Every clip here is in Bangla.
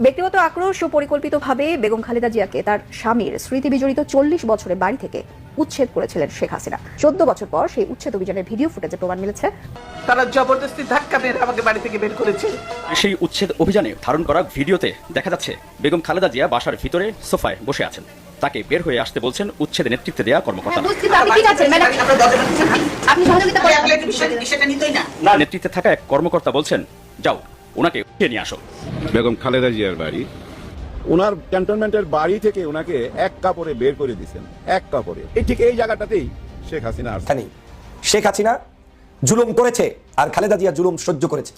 ব্যক্তিগত আক্রোশ ও পরিকল্পিতভাবে বেগম খালেদা জিয়াকে তার স্বামীর স্মৃতি বিজড়িত 40 বছরের বাড়ি থেকে উচ্ছেদ করেছিলেন শেখ হাসিনা। 14 বছর পর সেই উচ্ছেদ অভিযানের ভিডিও ফুটেজে প্রমাণ মিলেছে তারা জবরদস্তি ধাক্কা মেরে আমাকে বাড়ি থেকে বের করেছে। সেই উচ্ছেদ অভিযানে ধারণ করা ভিডিওতে দেখা যাচ্ছে বেগম খালেদা জিয়া বাসার ভিতরে সোফায় বসে আছেন। তাকে বের হয়ে আসতে বলছেন উচ্ছেদ নেতৃত্বে দেওয়া কর্মকর্তা। নেতৃত্বে থাকা এক কর্মকর্তা বলছেন, যাও ওনাকে উঠিয়ে নিয়ে আসো। বেগম খালেদা জিয়ার বাড়ি, ওনার ক্যান্টনমেন্টের বাড়ি থেকে ওনাকে এক কাপড়ে বের করে দিয়েছেন, এক কাপড়ে। এই ঠিক এই জায়গাটাতেই শেখ হাসিনা আসছেন। শেখ হাসিনা জুলুম করেছে আর খালেদা জিয়া জুলুম সহ্য করেছে।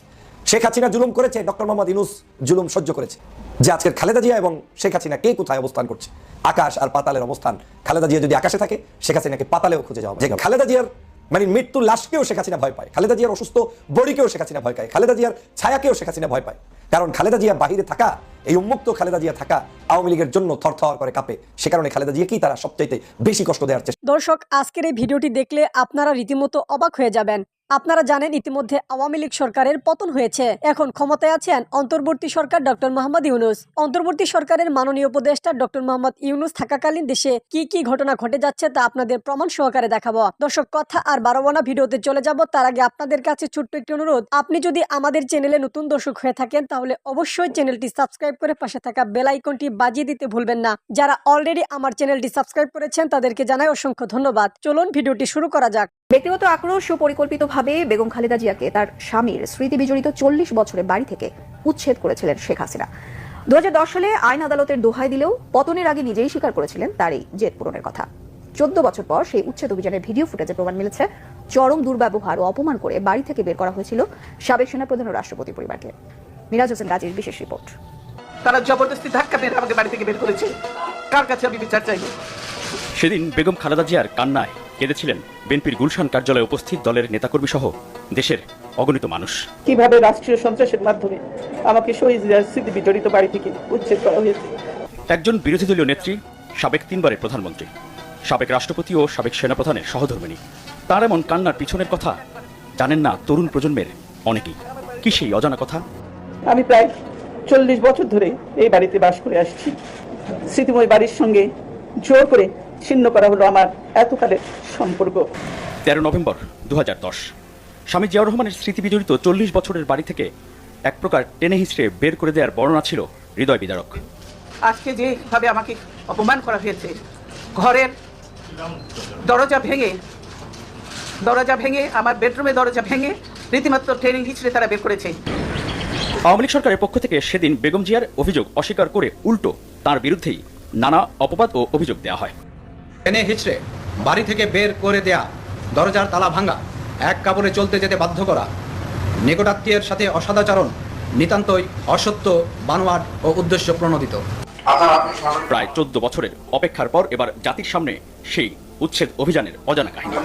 শেখ হাসিনা জুলুম করেছে, ডক্টর মোহাম্মদ ইউনূস জুলুম সহ্য করেছে। যে আজকের খালেদা জিয়া এবং শেখ হাসিনা কে কোথায় অবস্থান করছে, আকাশ আর পাতালের অবস্থান। খালেদা জিয়া যদি আকাশে থাকে, শেখ হাসিনাকে পাতালেও খুঁজে যাওয়া। যে খালেদা জিয়ার মানে মৃত্যুর লাশকেও শেখ হাসিনা ভয় পায়, খালেদা জিয়ার অসুস্থ বডিকেও শেখ হাসিনা ভয় পায়, খালেদা জিয়ার ছায়াকেও শেখ হাসিনা ভয় পায়। কারণ খালেদা জিয়া বাহিরে থাকা, এই উন্মুক্ত খালেদা জিয়া থাকা আওয়ামী লীগের জন্য থরথর করে কাঁপে। সে কারণে খালেদা জিয়াকেই তারা সবচাইতে বেশি কষ্ট দেওয়ার চেষ্টা। দর্শক, আজকের এই ভিডিওটি দেখলে আপনারা রীতিমতো অবাক হয়ে যাবেন। আপনারা জানেন ইতিমধ্যে আওয়ামী লীগ সরকারের পতন হয়েছে। এখন ক্ষমতায় আছেন অন্তর্বর্তী সরকার ডক্টর মোহাম্মদ ইউনূস। অন্তর্বর্তী সরকারের মাননীয় উপদেষ্টা ডক্টর মোহাম্মদ ইউনূস থাকাকালীন দেশে কি কি ঘটনা ঘটে যাচ্ছে তা আপনাদের প্রমাণ সহকারে দেখাবো। দর্শক, কথা আর বাড়াবো না, ভিডিওতে চলে যাব। তার আগে আপনাদের কাছে ছোট্ট একটি অনুরোধ, আপনি যদি আমাদের চ্যানেলে নতুন দর্শক হয়ে থাকেন তাহলে অবশ্যই চ্যানেলটি সাবস্ক্রাইব করে পাশে থাকা বেল আইকনটি বাজিয়ে দিতে ভুলবেন না। যারা অলরেডি আমার চ্যানেলটি সাবস্ক্রাইব করেছেন তাদেরকে জানাই অসংখ্য ধন্যবাদ। চলুন ভিডিওটি শুরু করা যাক। ব্যক্তিগত আক্রোশ ও পরিকল্পিতভাবে বেগম খালেদা জিয়াকে তার স্বামীর স্মৃতি বিজড়িত 40 বছরের বাড়ি থেকে উচ্ছেদ করেছিলেন শেখ হাসিনা। 2010 সালে আইন আদালতের দোহাই দিলেও পতনের আগে নিজেই স্বীকার করেছিলেন তার এই জেদ পূরণের কথা। 14 বছর পর সেই উচ্ছেদ অভিযানের ভিডিও ফুটেজে প্রমাণ মিলেছে চরম দুর্ব্যবহার ও অপমান করে বাড়ি থেকে বের করা হয়েছিল সাবেক সেনাপ্রধান ও রাষ্ট্রপতি পরিবারকে। মিরাজ হোসেন গাজীর বিশেষ রিপোর্ট। তারা জবরদস্তি ধাক্কা মেরে আমাকে বাড়ি থেকে বের করেছে। কার কাছে আমি বিচার চাইব? সেদিন বেগম খালেদা জিয়ার কান্নায় কেঁদেছিলেন বিএনপির গুলশান কার্যালয়ে উপস্থিত দলের নেতাকর্মী সহ দেশের অগণিত মানুষ। কিভাবে রাষ্ট্রীয় সন্ত্রাসের মাধ্যমে আমাকে শহীদ জিয়ার স্মৃতি বিজড়িত বাড়ি থেকে উচ্ছেদ করা হয়েছে। একজন বিরোধী দলীয় নেত্রী, সাবেক 3 বারের প্রধানমন্ত্রী, সাবেক রাষ্ট্রপতি ও সাবেক সেনাপ্রধানের সহধর্মিণী, তার এমন কান্নার পিছনের কথা জানেন না তরুণ প্রজন্মের অনেকেই। কি সেই অজানা কথা? আমি প্রায় 40 বছর ধরে এই বাড়িতে বাস করে আসছি। স্মৃতিময় বাড়ির সঙ্গে জোর করে ছিন্ন করা হলো আমার এতকালের সম্পর্ক। 13 নভেম্বর 2010 স্বামী জিয়াউর রহমানের স্মৃতি বিজড়িত 40 বছরের বাড়ি থেকে এক প্রকার টেনে হিঁচড়ে বের করে দেওয়ার বর্ণনা ছিল হৃদয় বিদারক। আজকে যেভাবে আমাকে অপমান করা হয়েছে, ঘরের দরজা ভেঙে আমার বেডরুমে দরজা ভেঙে রীতিমাত্র টেনে হিঁচড়ে তারা বের করেছে। আওয়ামী লীগ সরকারের পক্ষ থেকে সেদিন বেগম জিয়ার অভিযোগ অস্বীকার করে উল্টো তার বিরুদ্ধেই নানা অপবাদ ও অভিযোগ দেওয়া হয়। টেনে হিচড়ে বাড়ি থেকে বের করে দেয়া, দরজার তালা ভাঙা, এক কাপড়ে চলতে যেতে বাধ্য করা, নিকটাত্মীয়ের সাথে অসদাচরণ নিতান্তই অসত্য, বানোয়াট ও উদ্দেশ্য প্রণোদিত। প্রায় 14 বছরের অপেক্ষার পর এবার জাতির সামনে সেই উচ্ছেদ অভিযানের অজানা কাহিনী।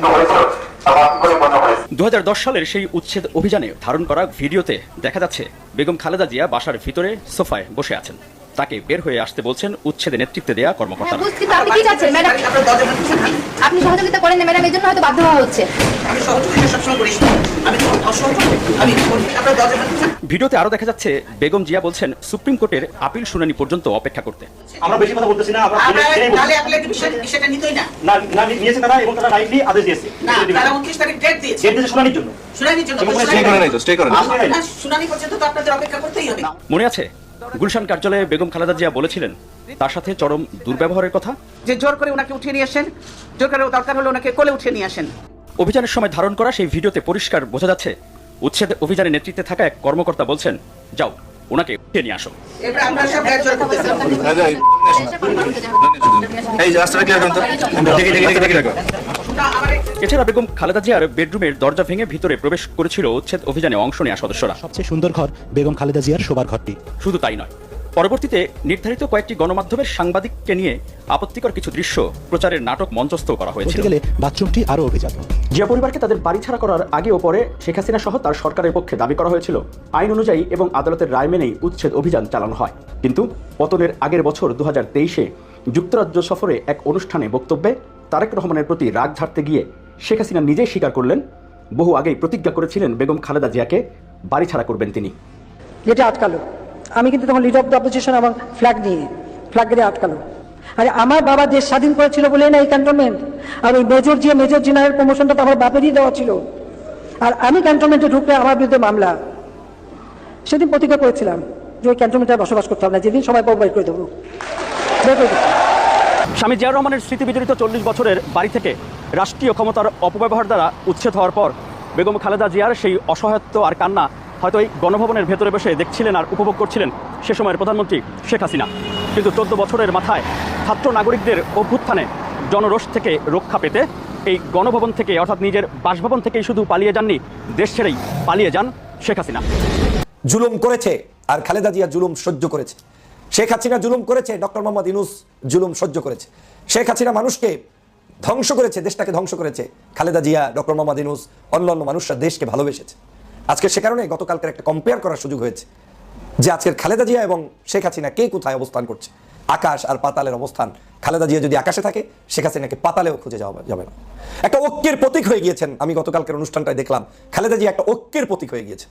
2010 সালের সেই উচ্ছেদ অভিযানে ধারণ করা ভিডিওতে দেখা যাচ্ছে বেগম খালেদা জিয়া বাসার ভিতরে সোফায় বসে আছেন। তাকে বের হয়ে আসতে বলছেন উচ্ছেদে নেতৃত্বে দেওয়া কর্মকর্তা। আপনি সহযোগিতা করেন না ম্যাডাম, এই জন্য হয়তো বাধ্য হওয়া হচ্ছে। ভিডিওতে আরো দেখা যাচ্ছে বেগম জিয়া বলছেন সুপ্রিম কোর্টের আপিল শুনানি পর্যন্ত অপেক্ষা করতে। আমরা বেশি কথা বলতেছি না, আমরা সেটা নিতই না না নিয়েছে তারা, এবং তারা রাইটলি আদেশ দিয়েছে না, তারা 29 তারিখ ডেট দিয়েছে শুনানির জন্য। শুনানি পর্যন্ত তো আপনাদের অপেক্ষা করতেই হবে। মনে আছে গুলশান কার্যালয়ে বেগম খালেদা জিয়া বলেছিলেন তার সাথে চরম দুর্ব্যবহারের কথা, যে জোর করে ওনাকে উঠিয়ে নিয়ে আসেন, জোর করে দরকার হলে ওনাকে কোলে উঠিয়ে নিয়ে আসেন। অভিযানের সময় ধারণ করা সেই ভিডিওতে পরিষ্কার বোঝা যাচ্ছে উচ্ছেদ অভিযানের নেতৃত্বে থাকা এক কর্মকর্তা বলছেন, যাও ওনাকে উঠিয়ে নিয়ে আসো। এছাড়া বেগম খালেদা জিয়ার বেডরুমের দরজা ভেঙে ভিতরে প্রবেশ করেছিল উচ্ছেদ অভিযানে অংশ নেওয়া সদস্যরা। সবচেয়ে সুন্দর ঘর বেগম খালেদা জিয়ার শোবার ঘরটি। শুধু তাই নয়, পরবর্তীতে নির্ধারিত কয়েকটি গণমাধ্যমের সাংবাদিককে নিয়ে আপত্তিকর কিছু দৃশ্য প্রচারের নাটক মঞ্চস্থ করা হয়েছিল। বাথরুমটি আরো অভিজাত। জিয়া পরিবারকে তাদের বাড়ি ছাড়া করার আগে ও পরে শেখ হাসিনা সহ তার সরকারের পক্ষে দাবি করা হয়েছিল আইন অনুযায়ী এবং আদালতের রায় মেনেই উচ্ছেদ অভিযান চালানো হয়। কিন্তু পতনের আগের বছর 2023-এ যুক্তরাজ্য সফরে এক অনুষ্ঠানে বক্তব্যে তারেক রহমানের প্রতি রাগ ঝাড়তে গিয়ে শেখ হাসিনা নিজেই স্বীকার করলেন বহু আগেই প্রতিজ্ঞা করেছিলেন বেগম খালেদা জিয়াকে বাড়ি ছাড়া করবেন তিনি। যেটা আটকালো আমি কিন্তু তখন লিডার অফ দ্য অপোজিশন এবং ফ্ল্যাগ দিয়ে আটকালো। আরে আমার বাবা দেশ স্বাধীন করেছিল বলে না এই ক্যান্টনমেন্ট, আর ওই মেজর জেনারেল প্রমোশনটা তো আমার বাপেরই দেওয়া ছিল। আর আমি ক্যান্টনমেন্টে ঢুকলে আমার বিরুদ্ধে মামলা। সেদিন প্রতিজ্ঞা করেছিলাম যে ওই ক্যান্টনমেন্টে বসবাস করতে হবে না, যেদিন সবাই বের করে দেবো। স্বামী জিয়াউর রহমানের স্মৃতিবিজড়িত 40 বছরের বাড়ি থেকে রাষ্ট্রীয় ক্ষমতার অপব্যবহার দ্বারা উচ্ছেদ হওয়ার পর বেগম খালেদা জিয়ার সেই অসহায়ত্ব আর কান্না হয়তো এই গণভবনের ভেতরে বসে দেখছিলেন আর উপভোগ করছিলেন সে সময়ের প্রধানমন্ত্রী শেখ হাসিনা। কিন্তু 14 বছরের মাথায় ছাত্র নাগরিকদের অভ্যুত্থানে জনরোষ থেকে রক্ষা পেতে এই গণভবন থেকে অর্থাৎ নিজের বাসভবন থেকেই শুধু পালিয়ে যাননি, দেশ ছেড়েই পালিয়ে যান শেখ হাসিনা। জুলুম করেছে আর খালেদা জিয়া জুলুম সহ্য করেছে। শেখ হাসিনা জুলুম করেছে, ডক্টর মোহাম্মদ ইউনূস জুলুম সহ্য করেছে। শেখ হাসিনা মানুষকে ধ্বংস করেছে, দেশটাকে ধ্বংস করেছে। খালেদা জিয়া, ডক্টর মোহাম্মদ ইউনূস, অন্যান্য মানুষরা দেশকে ভালোবেসেছে। আজকে সে কারণে গতকালকের একটা কম্পেয়ার করার সুযোগ হয়েছে যে আজকের খালেদা জিয়া এবং শেখ হাসিনা কে কোথায় অবস্থান করছে। আকাশ আর পাতালের অবস্থান। খালেদা জিয়া যদি আকাশে থাকে, শেখ হাসিনাকে পাতালেও খুঁজে যাওয়া যাবে না। একটা ঐক্যের প্রতীক হয়ে গিয়েছেন। আমি গতকালকের অনুষ্ঠানটায় দেখলাম খালেদা জিয়া একটা ঐক্যের প্রতীক হয়ে গিয়েছে।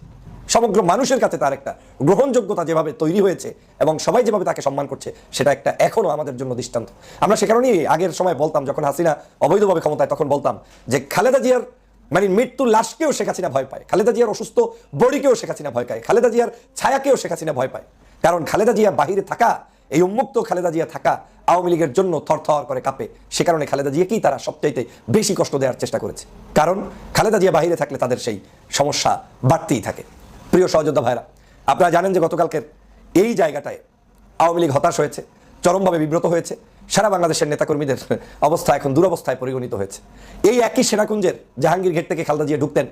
সমগ্র মানুষের কাছে তার একটা গ্রহণযোগ্যতা যেভাবে তৈরি হয়েছে এবং সবাই যেভাবে তাকে সম্মান করছে, সেটা একটা এখনো আমাদের জন্য দৃষ্টান্ত। আমরা সে কারণেই আগের সময় বলতাম, যখন হাসিনা অবৈধভাবে ক্ষমতায়, তখন বলতাম যে খালেদা জিয়ার মানে মৃত্যুর লাশকেও শেখ হাসিনা ভয় পায়, খালেদা জিয়ার অসুস্থ বডিকেও শেখ হাসিনা ভয় পায়, খালেদা জিয়ার ছায়াকেও শেখ হাসিনা ভয় পায়। কারণ খালেদা জিয়া বাহিরে থাকা, এই উন্মুক্ত খালেদা জিয়া থাকা আওয়ামী লীগের জন্য থরথর করে কাঁপে। সে কারণে খালেদা জিয়াকেই তারা সবচাইতে বেশি কষ্ট দেওয়ার চেষ্টা করেছে। কারণ খালেদা জিয়া বাহিরে থাকলে তাদের সেই সমস্যা বাড়তেই থাকে। প্রিয় সহযোদ্ধা ভাইরা, আপনারা জানেন যে গতকালকের এই জায়গাটায় আওয়ামী লীগ হতাশ হয়েছে, চরমভাবে বিব্রত হয়েছে। সারা বাংলাদেশের নেতাকর্মীদের অবস্থা এখন দুরবস্থায় পরিগণিত হয়েছে। এই একই সেনাকুঞ্জের জাহাঙ্গীর গেট থেকে খালেদা জিয়া ঢুকতেন,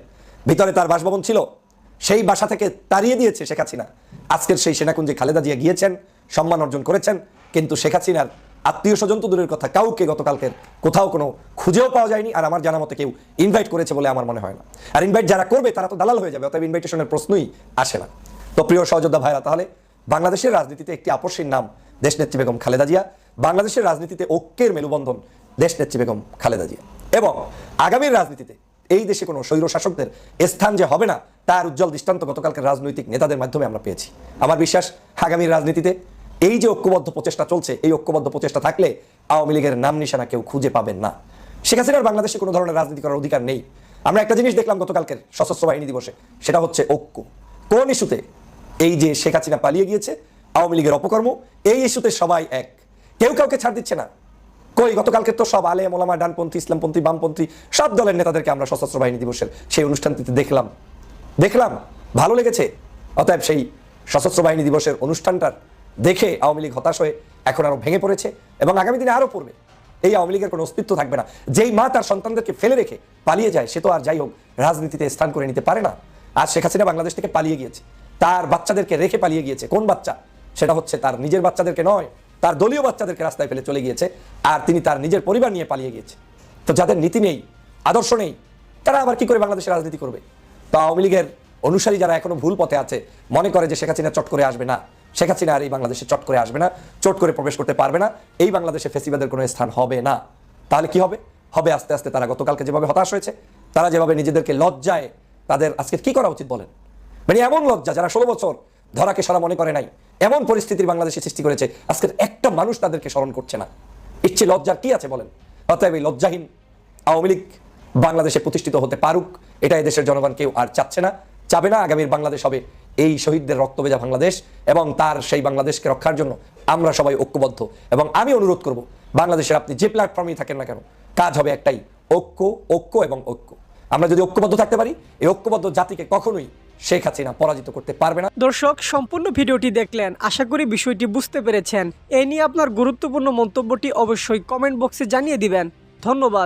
ভিতরে তার বাসভবন ছিল, সেই বাসা থেকে তাড়িয়ে দিয়েছে শেখ হাসিনা। আজকের সেই সেনাকুঞ্জে খালেদা জিয়া গিয়েছেন, সম্মান অর্জন করেছেন, কিন্তু শেখ হাসিনার আত্মীয় স্বজন তো দূরের কথা, কাউকে গতকালকের কোথাও কোনো খুঁজেও পাওয়া যায়নি। আর আমার জানা মতে কেউ ইনভাইট করেছে বলে আমার মনে হয় না। আর ইনভাইট যারা করবে তারা তো দালাল হয়ে যাবে, অতএব ইনভাইটেশনের প্রশ্নই আসে না। তো প্রিয় সহযোদ্ধা ভাইরা, তাহলে বাংলাদেশের রাজনীতিতে একটি আপসীর নাম দেশনেত্রী বেগম খালেদা জিয়া। বাংলাদেশের রাজনীতিতে ঐক্যের মেলুবন্ধন দেশনেত্রী বেগম খালেদা জিয়া। এবং আগামীর রাজনীতিতে এই দেশে কোনো স্বৈর শাসকদের স্থান যে হবে না, তার উজ্জ্বল দৃষ্টান্ত গতকালকের রাজনৈতিক নেতাদের মাধ্যমে আমরা পেয়েছি। আমার বিশ্বাস আগামীর রাজনীতিতে এই যে ঐক্যবদ্ধ প্রচেষ্টা চলছে, এই ঐক্যবদ্ধ প্রচেষ্টা থাকলে আওয়ামী লীগের নাম নিশানা কেউ খুঁজে পাবেন না। শেখ হাসিনার বাংলাদেশে কোনো ধরনের রাজনীতি করার অধিকার নেই। আমরা একটা জিনিস দেখলাম গতকালকের সশস্ত্র বাহিনী দিবসে, সেটা হচ্ছে ঐক্য। কোন ইস্যুতে? এই যে শেখ হাসিনা পালিয়ে গিয়েছে, আওয়ামী লীগের অপকর্ম, এই ইস্যুতে সবাই এক, কেউ কাউকে ছাড় দিচ্ছে না। কই গতকালকে তো সব আলেম ওলামা, ডানপন্থী, ইসলামপন্থী, বামপন্থী সব দলের নেতাদেরকে আমরা সশস্ত্র বাহিনী দিবসের সেই অনুষ্ঠানটিতে দেখলাম, ভালো লেগেছে। অতএব সেই সশস্ত্র বাহিনী দিবসের অনুষ্ঠানটার দেখে আওয়ামী লীগ হতাশ হয়ে এখন আরো ভেঙে পড়েছে এবং আগামী দিনে আরো পড়বে। এই আওয়ামী লীগের কোনো অস্তিত্ব থাকবে না। যেই মা তার সন্তানদেরকে ফেলে রেখে পালিয়ে যায়, সে তো আর যাই হোক রাজনীতিতে স্থান করে নিতে পারে না। আজ শেখ হাসিনা বাংলাদেশ থেকে পালিয়ে গিয়েছে, তার বাচ্চাদেরকে রেখে পালিয়ে গিয়েছে। কোন বাচ্চা? সেটা হচ্ছে তার নিজের বাচ্চাদেরকে নয়, তার দলীয় বাচ্চাদেরকে রাস্তায় ফেলে চলে গিয়েছে। আর তিনি তার নিজের পরিবার নিয়ে পালিয়ে গিয়েছে। তো যাদের নীতি নেই, আদর্শ নেই, তারা আবার কি করে বাংলাদেশে রাজনীতি করবে? তো আওয়ামী লীগের অনুসারী যারা এখনো ভুল পথে আছে, মনে করে যে শেখ হাসিনা চট করে আসবে না, শেখ হাসিনা আর এই বাংলাদেশে চট করে আসবে না, চট করে প্রবেশ করতে পারবে না, এই বাংলাদেশে ফেসিবাদের কোনো স্থান হবে না। তাহলে কি হবে? হবে আস্তে আস্তে তারা গতকালকে যেভাবে হতাশ হয়েছে, তারা যেভাবে নিজেদেরকে লজ্জায়, তাদের আজকে কি করা উচিত বলেন? মানে এমন লজ্জা, যারা 16 বছর ধরাকে সরা মনে করে নাই, এমন পরিস্থিতির বাংলাদেশে সৃষ্টি করেছে, আজকের একটা মানুষ তাদেরকে স্মরণ করছে না। ইচ্ছে লজ্জার কি আছে বলেন? অতএব এই লজ্জাহীন আওয়ামী লীগ বাংলাদেশে প্রতিষ্ঠিত হতে পারুক, এটা দেশের জনগণ কেউ আর চাচ্ছে না, চাবে না। আগামীর বাংলাদেশ হবে এই শহীদদের রক্তভেজা বাংলাদেশ, এবং তার সেই বাংলাদেশকে রক্ষার জন্য আমরা সবাই ঐক্যবদ্ধ। এবং আমি অনুরোধ করব, বাংলাদেশের আপনি যে প্ল্যাটফর্মেই থাকেন না কেন, কাজ হবে একটাই, ঐক্য, ঐক্য এবং ঐক্য। আমরা যদি ঐক্যবদ্ধ থাকতে পারি, এই ঐক্যবদ্ধ জাতিকে কখনোই শেখ হাসিনা পরাজিত করতে পারবে না। দর্শক, সম্পূর্ণ ভিডিওটি দেখলেন, আশা করি বিষয়টি বুঝতে পেরেছেন। এ নিয়ে আপনার গুরুত্বপূর্ণ মন্তব্যটি অবশ্যই কমেন্ট বক্সে জানিয়ে দিবেন। ধন্যবাদ।